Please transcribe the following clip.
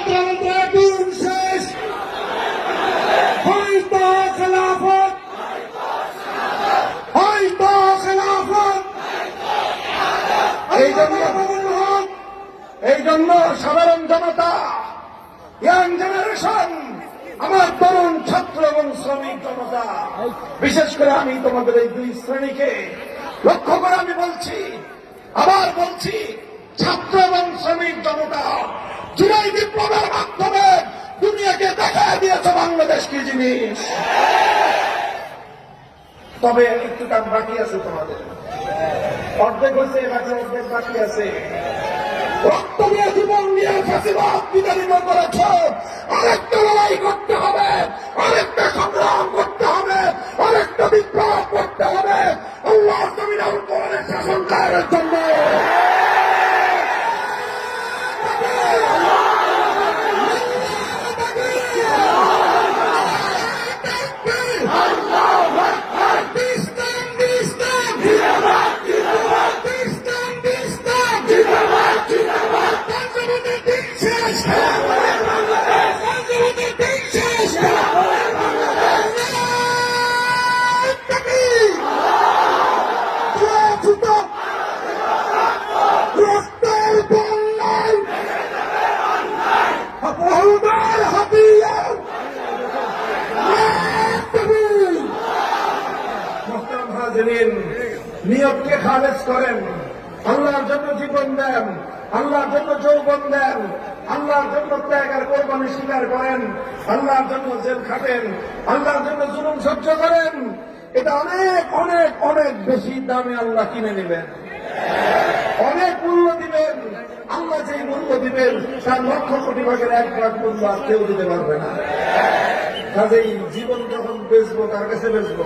গণতন্ত্র দিন শেষ, হয়তো খেলাফত, হয়তো খেলাফত। এই জন্য সাধারণ জনতা, ইয়াং জেনারেশন, আমার তরুণ ছাত্র এবং শ্রমিক জনতা, বিশেষ করে আমি তোমাদের এই দুই শ্রেণীকে লক্ষ্য করে আমি বলছি, আবার বলছি, ছাত্র এবং শ্রমিক জনতা, জুলাই বিপ্লবের মাধ্যমে দুনিয়াকে দেখা দিয়েছে বাংলাদেশ কি জিনিস। তবে একটু কাজ বাকি আছে, তোমাদের অর্ধেক হয়েছে, অর্ধেক বাকি আছে। রক্ত দিয়ে জীবন দিয়ে ফাঁসিবাদ বিতাড়িত করেছ, আরেকটা লড়াই করতে হবে, আরেকটা সংগ্রাম করতে হবে, আরেকটা বিপ্লব করতে হবে আল্লাহ জমিনের উপরে শাসন কায়েমের জন্য। নিয়তকে খালেজ করেন, আল্লাহর জন্য জীবন দেন, আল্লাহর জন্য যৌবন দেন, আল্লাহর জন্য ত্যাগ আর কোরবানি স্বীকার করেন, আল্লাহর জন্য জেল খাটেন, আল্লাহর জন্য জুলুম সহ্য করেন। এটা অনেক অনেক অনেক বেশি দামে আল্লাহ কিনে নেবেন, অনেক মূল্য দিবেন। আল্লাহ যেই মূল্য দিবেন তার লক্ষ কোটি ভাগের 1 লাখ মূল্য আর কেউ দিতে পারবে না। কাজেই জীবন যখন বেচবো, তার কাছে বেচবো।